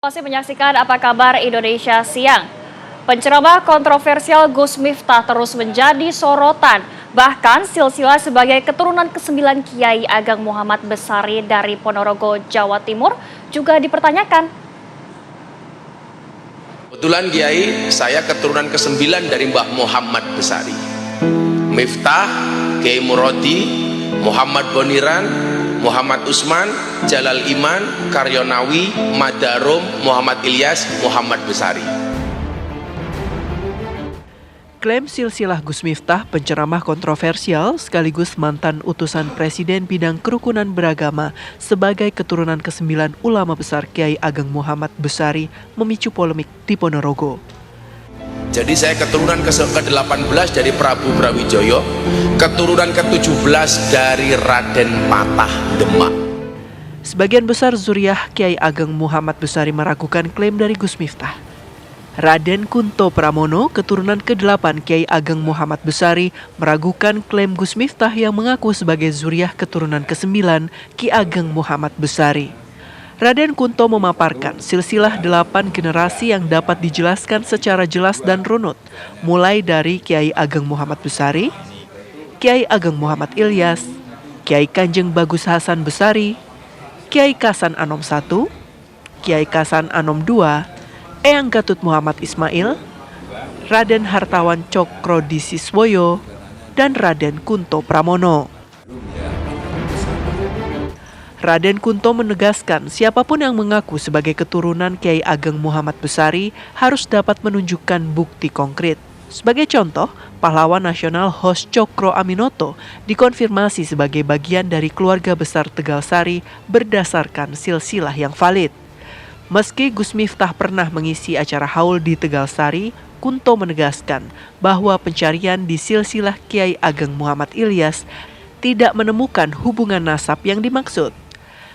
Masih menyaksikan Apa Kabar Indonesia Siang. Penceramah kontroversial Gus Miftah terus menjadi sorotan. Bahkan silsilah sebagai keturunan ke-9 Kiai Ageng Muhammad Besari dari Ponorogo, Jawa Timur juga dipertanyakan. Kebetulan Kiai, saya keturunan ke-9 dari Mbah Muhammad Besari. Miftah, Kiai Murodi, Muhammad Boniran, Muhammad Usman, Jalal Iman, Karyonawi, Madarum, Muhammad Ilyas, Muhammad Besari. Klaim silsilah Gus Miftah, penceramah kontroversial sekaligus mantan utusan Presiden bidang kerukunan beragama sebagai keturunan ke-9 ulama besar Kiai Ageng Muhammad Besari memicu polemik di Ponorogo. Jadi saya keturunan ke-18 dari Prabu Brawijaya, keturunan ke-17 dari Raden Patah Demak. Sebagian besar zuriah Kiai Ageng Muhammad Besari meragukan klaim dari Gus Miftah. Raden Kunto Pramono, keturunan ke-8 Kiai Ageng Muhammad Besari, meragukan klaim Gus Miftah yang mengaku sebagai zuriah keturunan ke-9 Ki Ageng Muhammad Besari. Raden Kunto memaparkan silsilah 8 generasi yang dapat dijelaskan secara jelas dan runut, mulai dari Kiai Ageng Muhammad Besari, Kiai Ageng Muhammad Ilyas, Kiai Kanjeng Bagus Hasan Besari, Kiai Kasan Anom I, Kiai Kasan Anom II, Eyang Gatut Muhammad Ismail, Raden Hartawan Cokro Disiswoyo, dan Raden Kunto Pramono. Raden Kunto menegaskan siapapun yang mengaku sebagai keturunan Kiai Ageng Muhammad Besari harus dapat menunjukkan bukti konkret. Sebagai contoh, pahlawan nasional Hos Cokro Aminoto dikonfirmasi sebagai bagian dari keluarga besar Tegal Sari berdasarkan silsilah yang valid. Meski Gus Miftah pernah mengisi acara haul di Tegal Sari, Kunto menegaskan bahwa pencarian di silsilah Kiai Ageng Muhammad Ilyas tidak menemukan hubungan nasab yang dimaksud.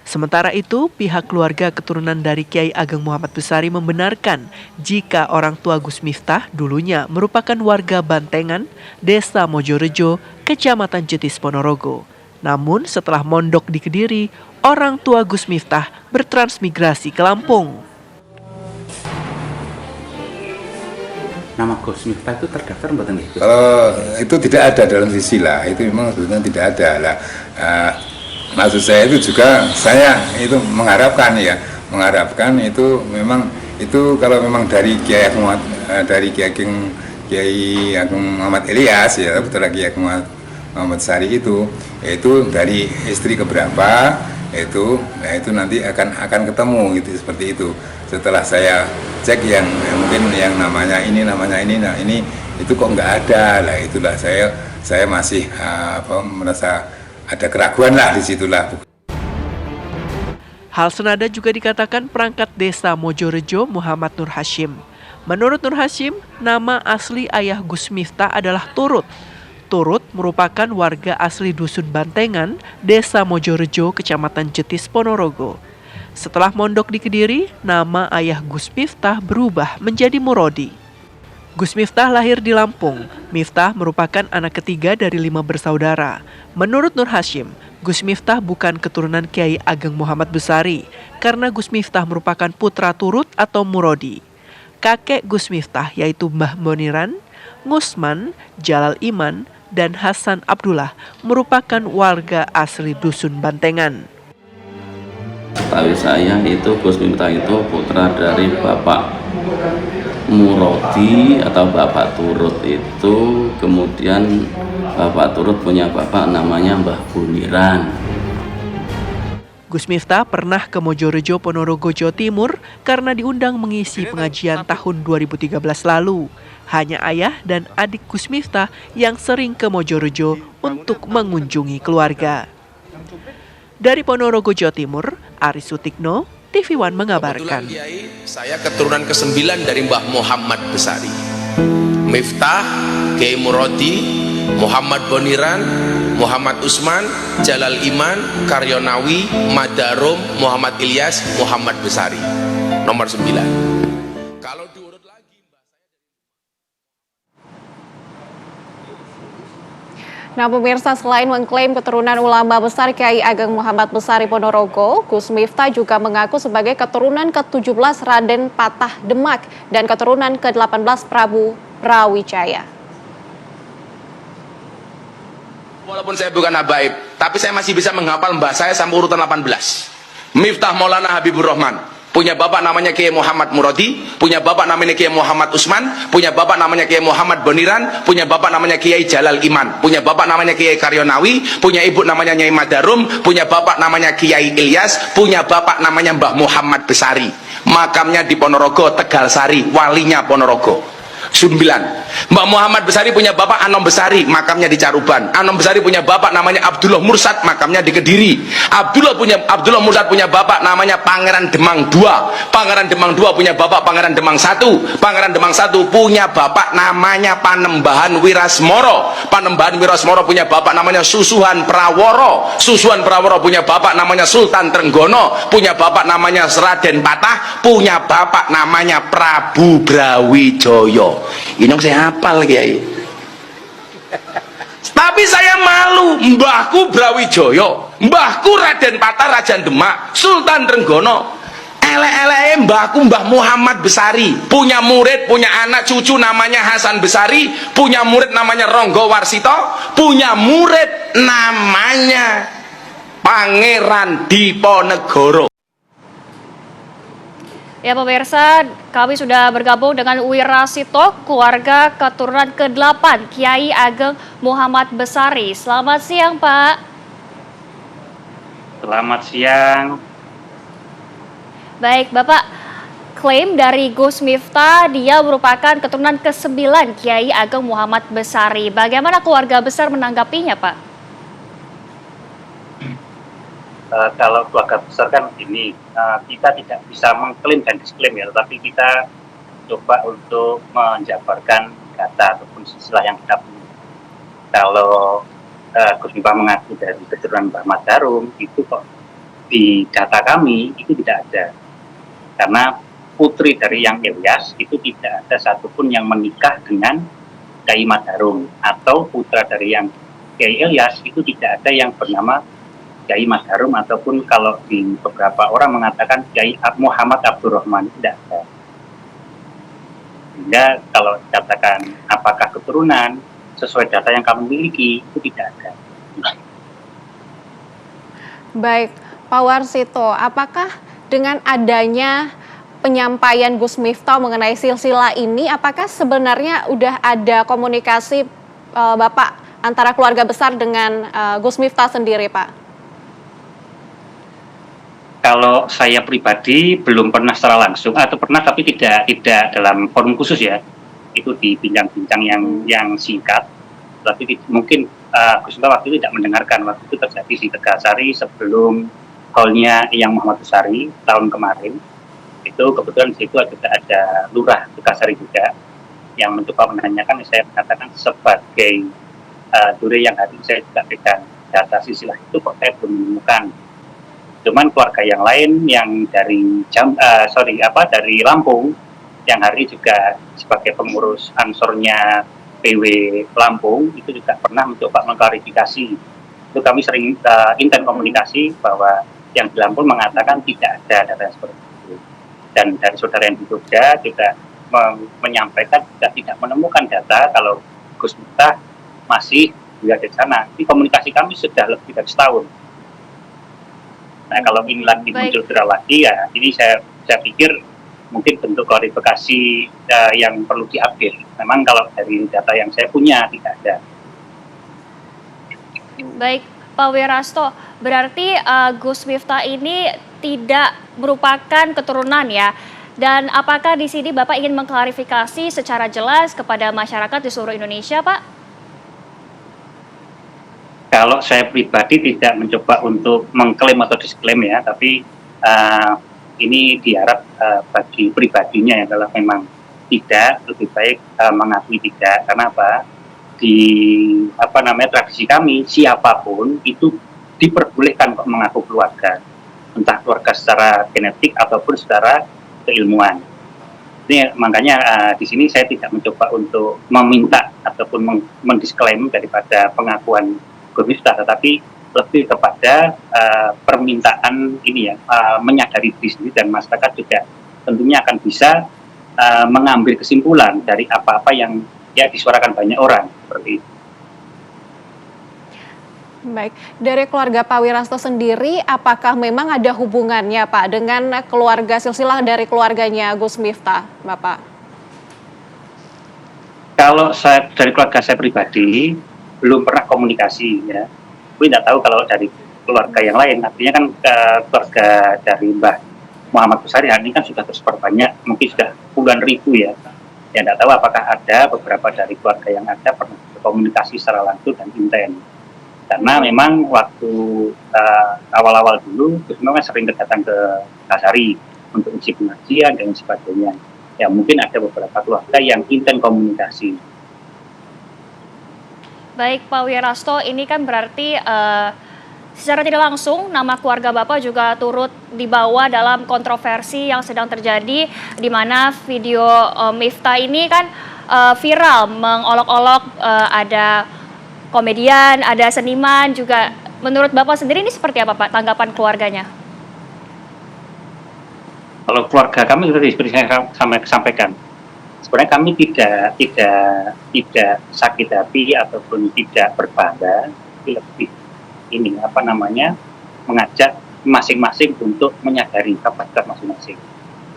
Sementara itu, pihak keluarga keturunan dari Kiai Ageng Muhammad Besari membenarkan jika orang tua Gus Miftah dulunya merupakan warga Bantengan, Desa Mojorejo, Kecamatan Jetis Ponorogo. Namun setelah mondok di Kediri, orang tua Gus Miftah bertransmigrasi ke Lampung. Nama Gus Miftah itu terdaftar mboten nggih? Itu tidak ada dalam silsilah, itu memang sebetulnya tidak ada lah. Maksud saya itu juga saya itu mengharapkan itu memang itu kalau memang dari Kiai Ageng Muhammad Ilyas ya, betul lagi Kiai Ageng Muhammad Sari itu yaitu dari istri keberapa itu, nah itu nanti akan ketemu gitu seperti itu. Setelah saya cek yang mungkin yang namanya ini, nah ini itu kok nggak ada lah, itulah saya masih merasa ada keraguan lah di situlah. Hal senada juga dikatakan perangkat desa Mojorejo Muhammad Nur Hashim. Menurut Nur Hashim, nama asli ayah Gus Miftah adalah Turut. Turut merupakan warga asli Dusun Bantengan, Desa Mojorejo, Kecamatan Jetis, Ponorogo. Setelah mondok di Kediri, nama ayah Gus Miftah berubah menjadi Murodi. Gus Miftah lahir di Lampung. Miftah merupakan anak ketiga dari 5 bersaudara. Menurut Nur Hashim, Gus Miftah bukan keturunan Kiai Ageng Muhammad Besari karena Gus Miftah merupakan putra turut atau Murodi. Kakek Gus Miftah yaitu Mbah Boniran, Ngusman, Jalal Iman, dan Hasan Abdullah merupakan warga asli Dusun Bantengan. Setahu saya itu Gus Miftah itu putra dari Bapak Murodi atau Bapak Turut itu, kemudian Bapak Turut punya bapak namanya Mbah Buniran. Gus Miftah pernah ke Mojorejo, Ponorogo, Jawa Timur karena diundang mengisi pengajian tahun 2013 lalu. Hanya ayah dan adik Gus Miftah yang sering ke Mojorejo untuk mengunjungi keluarga. Dari Ponorogo, Jawa Timur, Aris Sutikno, TV One mengabarkan. Kebetulan Kiai, saya keturunan ke-9 dari Mbah Muhammad Besari. Miftah, Kiai Murodi, Muhammad Boniran, Muhammad Usman, Jalal Iman, Karyonawi, Madarum, Muhammad Ilyas, Muhammad Besari. Nomor 9. Kalau diurut lagi Nah, pemirsa, selain mengklaim keturunan ulama besar Kiai Ageng Muhammad Besari Ponorogo, Gus Miftah juga mengaku sebagai keturunan ke-17 Raden Patah Demak dan keturunan ke-18 Prabu Brawijaya. Walaupun saya bukan habaib, tapi saya masih bisa menghafal mbah saya sampai urutan 18. Miftah Maulana Habibur Rahman. Punya bapak namanya Kiai Muhammad Muradi, punya bapak namanya Kiai Muhammad Usman, punya bapak namanya Kiai Muhammad Boniran, punya bapak namanya Kiai Jalal Iman, punya bapak namanya Kiai Karyonawi, punya ibu namanya Nyai Madarum, punya bapak namanya Kiai Ilyas, punya bapak namanya Mbah Muhammad Besari. Makamnya di Ponorogo, Tegal Sari, walinya Ponorogo. 9. Mbak Muhammad Besari punya bapak Anom Besari, makamnya di Caruban. Anom Besari punya bapak namanya Abdullah Mursad, makamnya di Kediri. Abdullah Mursad punya bapak namanya Pangeran Demang II. Pangeran Demang II punya bapak Pangeran Demang I. Pangeran Demang I punya bapak namanya Panembahan Wirasmoro. Panembahan Wirasmoro punya bapak namanya Susuhan Praworo. Susuhan Praworo punya bapak namanya Sultan Trenggono. Punya bapak namanya Raden Patah. Punya bapak namanya Prabu Brawijaya. Ini saya hafal, Kiai. Tapi saya malu, mbahku Brawijaya, mbahku Raden Patah Raja Demak, Sultan Trenggono, elek-elek mbahku Mbah Muhammad Besari, punya murid, punya anak cucu namanya Hasan Besari, punya murid namanya Ronggo Warsito, punya murid namanya Pangeran Diponegoro. Ya pemirsa, kami sudah bergabung dengan Wirasito, keluarga keturunan ke-8 Kiai Ageng Muhammad Besari. Selamat siang, Pak. Selamat siang. Baik, Bapak, klaim dari Gus Miftah dia merupakan keturunan ke-9 Kiai Ageng Muhammad Besari. Bagaimana keluarga besar menanggapinya, Pak? Kalau keluarga besar kan ini kita tidak bisa mengklaim dan disklaim ya, tetapi kita coba untuk menjabarkan data ataupun istilah yang kita punya. Kalau Gus Miftah mengaku dari keturunan Mbah Madarum, itu kok di data kami itu tidak ada, karena putri dari Yang Ilyas itu tidak ada satupun yang menikah dengan Kiai Madarum, atau putra dari Yang Kiai Ilyas itu tidak ada yang bernama Kiai Madarum, ataupun kalau di beberapa orang mengatakan Kiai Muhammad Abdurrahman, tidak ada. Sehingga kalau dikatakan apakah keturunan sesuai data yang kami miliki, itu tidak ada. Baik, Pak Warsito, apakah dengan adanya penyampaian Gus Miftah mengenai silsilah ini, apakah sebenarnya udah ada komunikasi Bapak antara keluarga besar dengan Gus Miftah sendiri, Pak? Kalau saya pribadi belum pernah secara langsung, atau pernah tapi tidak dalam forum khusus ya, itu di bincang-bincang yang singkat. Tapi mungkin Gus Miftah waktu itu tidak mendengarkan, waktu itu terjadi di Tegal Sari sebelum call-nya Yang Muhammad Besari tahun kemarin. Itu kebetulan di situ juga ada Lurah Tegal Sari juga yang mencoba menanyakan. Saya mengatakan sebagai dure yang hari ini saya juga pegang data silsilah itu, kok saya belum menemukan. Cuman keluarga yang lain yang dari dari Lampung yang hari juga sebagai pengurus ansornya PW Lampung itu juga pernah mencoba mengklarifikasi. Itu kami sering intens komunikasi bahwa yang di Lampung mengatakan tidak ada data seperti itu. Dan dari saudara yang di Jogja juga menyampaikan juga tidak menemukan data kalau Gus Miftah masih berada di sana. Ini komunikasi kami sudah lebih dari setahun. Nah, kalau ini lagi muncul viral lagi, ya ini saya pikir mungkin bentuk klarifikasi yang perlu diupdate. Memang kalau dari data yang saya punya tidak ada. Baik, Pak Wirasto, berarti Gus Miftah ini tidak merupakan keturunan ya. Dan apakah di sini Bapak ingin mengklarifikasi secara jelas kepada masyarakat di seluruh Indonesia, Pak? Kalau saya pribadi tidak mencoba untuk mengklaim atau disklaim ya, tapi ini diharap bagi pribadinya ya, kalau memang tidak, lebih baik mengakui tidak. Karena apa? Di tradisi kami, siapapun itu diperbolehkan kok mengaku keluarga, entah keluarga secara genetik ataupun secara keilmuan. Ini makanya di sini saya tidak mencoba untuk meminta ataupun mendisklaim daripada pengakuan Gus Miftah, tetapi lebih kepada permintaan ini ya, menyadari diri sendiri dan masyarakat juga tentunya akan bisa mengambil kesimpulan dari apa-apa yang ya disuarakan banyak orang seperti itu. Baik, dari keluarga Pak Wirasto sendiri, apakah memang ada hubungannya Pak dengan keluarga silsilah dari keluarganya Gus Miftah, Bapak? Kalau saya dari keluarga saya pribadi belum pernah komunikasi ya. Tapi tidak tahu kalau dari keluarga yang lain. Artinya kan keluarga dari Mbah Muhammad Besari ini kan sudah tersebar banyak, mungkin sudah puluhan ribu ya. Ya tidak tahu apakah ada beberapa dari keluarga yang ada pernah berkomunikasi secara langsung dan intens. Karena memang waktu awal-awal dulu Gus Miftah sering datang ke Kasari untuk isi pengajian dan sebagainya. Ya mungkin ada beberapa keluarga yang intens komunikasi. Baik Pak Wirasto, ini kan berarti secara tidak langsung nama keluarga Bapak juga turut dibawa dalam kontroversi yang sedang terjadi, di mana video Miftah ini kan viral mengolok-olok ada komedian, ada seniman juga. Menurut Bapak sendiri ini seperti apa Pak tanggapan keluarganya? Kalau keluarga kami seperti saya sampaikan, sebenarnya kami tidak sakit hati ataupun tidak berbangga, tapi lebih ini mengajak masing-masing untuk menyadari kapasitas masing-masing.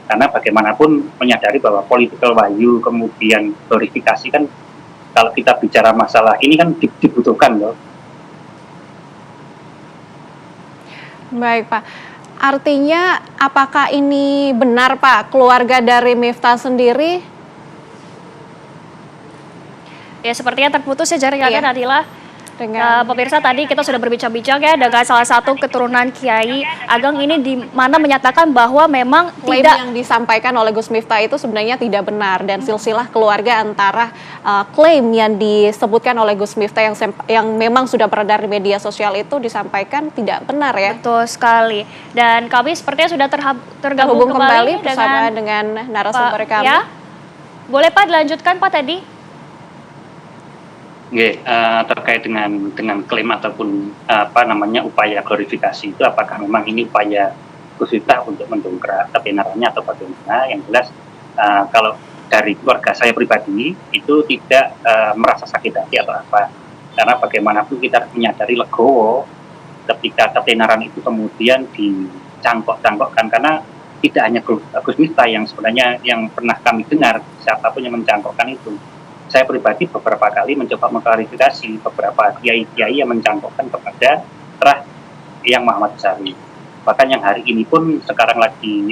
Karena bagaimanapun menyadari bahwa political value kemudian glorifikasi kan kalau kita bicara masalah ini kan dibutuhkan loh. Baik Pak, artinya apakah ini benar Pak, keluarga dari Miftah sendiri? Ya sepertinya terputus ya jaringannya Nadila. Dengan Pemirsa, tadi kita sudah berbincang-bincang ya dengan salah satu keturunan Kiai Ageng ini, di mana menyatakan bahwa memang klaim tidak yang disampaikan oleh Gus Miftah itu sebenarnya tidak benar, dan silsilah keluarga antara klaim yang disebutkan oleh Gus Miftah yang memang sudah beredar di media sosial itu disampaikan tidak benar ya. betul sekali. Dan kami sepertinya sudah tergabung kembali bersama dengan narasumber Pak, kami. ya. Boleh Pak dilanjutkan Pak tadi? Terkait dengan klaim ataupun upaya glorifikasi itu, apakah memang ini upaya Gus Miftah untuk mendongkrak kebenarannya atau bagaimana? Yang jelas kalau dari keluarga saya pribadi itu tidak merasa sakit hati atau apa, karena bagaimanapun kita menyadari legowo ketika kebenaran itu kemudian dicangkok-cangkokkan, karena tidak hanya Gus Miftah yang sebenarnya yang pernah kami dengar, siapapun yang mencangkokkan itu. Saya pribadi beberapa kali mencoba mengklarifikasi beberapa kiai-kiai yang mencangkokkan kepada terah yang Muhammad Besari. Bahkan yang hari ini pun sekarang lagi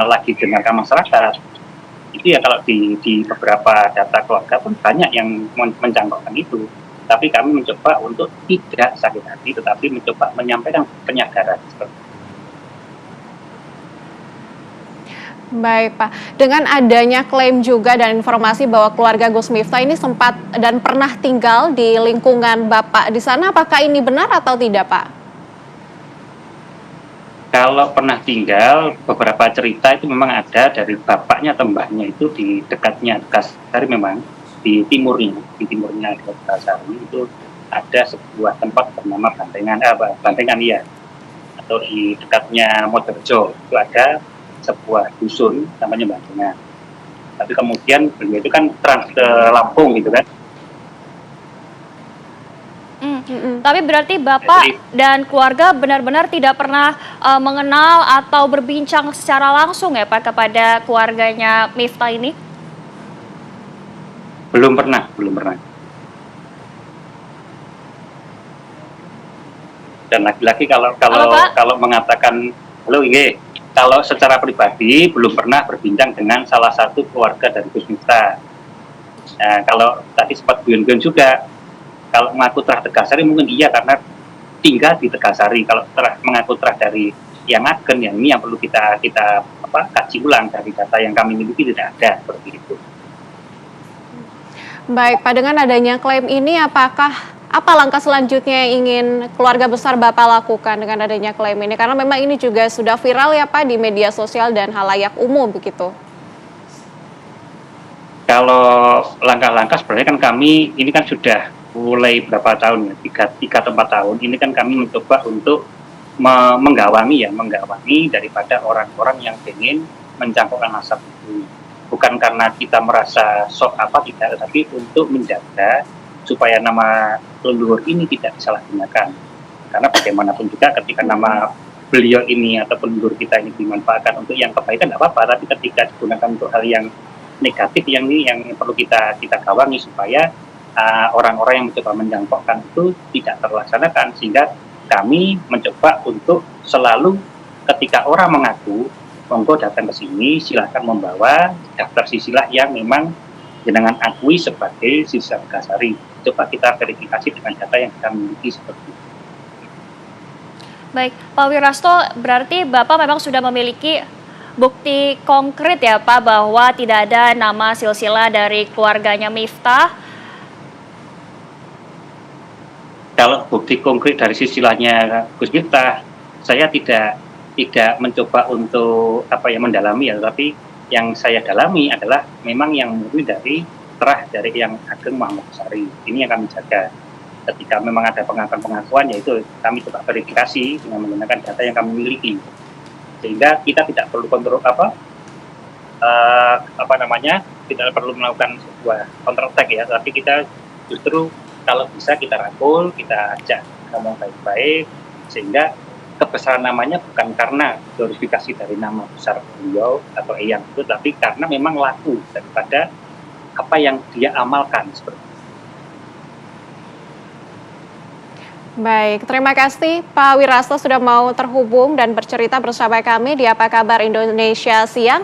lagi dengarkan masyarakat. Itu ya kalau di beberapa data keluarga pun banyak yang mencangkokkan itu. Tapi kami mencoba untuk tidak sakit hati, tetapi mencoba menyampaikan penyadaran seperti itu. Baik Pak, dengan adanya klaim juga dan informasi bahwa keluarga Gus Miftah ini sempat dan pernah tinggal di lingkungan Bapak di sana, apakah ini benar atau tidak Pak? Kalau pernah tinggal, beberapa cerita itu memang ada dari bapaknya atau mbahnya itu di dekatnya Kasari, memang di timurnya Kasari itu ada sebuah tempat bernama Bantengan ya, atau di dekatnya Mojorejo itu ada sebuah dusun namanya Bantengan. Tapi kemudian beliau itu kan trans ke Lampung gitu kan. Tapi berarti Bapak dan keluarga benar-benar tidak pernah mengenal atau berbincang secara langsung ya Pak kepada keluarganya Miftah ini? Belum pernah. Dan lagi-lagi kalau mengatakan kalau secara pribadi belum pernah berbincang dengan salah satu keluarga dari Gus Miftah. Nah, kalau tadi sempat guyon-guyon juga, kalau mengaku terah Tegasari mungkin iya karena tinggal di Tegasari. Kalau mengaku terah dari yang Ageng, yang ini yang perlu kita kaji ulang, dari data yang kami miliki tidak ada seperti itu. Baik Pak, dengan adanya klaim ini apa langkah selanjutnya yang ingin keluarga besar Bapak lakukan dengan adanya klaim ini? Karena memang ini juga sudah viral ya Pak di media sosial dan halayak umum begitu. Kalau langkah-langkah sebenarnya kan kami ini kan sudah mulai berapa tahun ya, 3 atau 4 tahun ini kan kami mencoba untuk menggawangi daripada orang-orang yang ingin mencampurkan nasab itu. Bukan karena kita merasa sok apa tidak, tetapi untuk menjaga supaya nama leluhur ini tidak disalahgunakan. Karena bagaimanapun juga ketika nama beliau ini atau leluhur kita ini dimanfaatkan untuk yang kebaikan tidak apa-apa, tapi ketika digunakan untuk hal yang negatif yang perlu kita gawangi supaya orang-orang yang mencoba menjangkaukan itu tidak terlaksanakan, sehingga kami mencoba untuk selalu ketika orang mengaku monggo datang ke sini silahkan membawa daftar silsilah yang memang jenengan akui sebagai silsilah Megasari. Coba kita verifikasi dengan data yang kita miliki seperti itu. Baik, Pak Wirasto, berarti Bapak memang sudah memiliki bukti konkret ya Pak bahwa tidak ada nama silsilah dari keluarganya Miftah. Kalau bukti konkret dari silsilahnya Gus Miftah, saya tidak mencoba untuk mendalami ya, tapi yang saya dalami adalah memang yang murni dari terah dari yang Ageng Muhammad Besari. Ini yang kami jaga. Ketika memang ada pengakuan-pengakuan, yaitu kami coba verifikasi dengan menggunakan data yang kami miliki, sehingga kita tidak perlu kontrol tidak perlu melakukan sebuah counter attack ya, tapi kita justru kalau bisa kita rangkul, kita ajak ngomong baik-baik, sehingga kebesaran namanya bukan karena glorifikasi dari nama besar beliau atau eyang itu, tapi karena memang laku daripada apa yang dia amalkan seperti itu. Baik, terima kasih Pak Wirasto sudah mau terhubung dan bercerita bersama kami di Apa Kabar Indonesia Siang.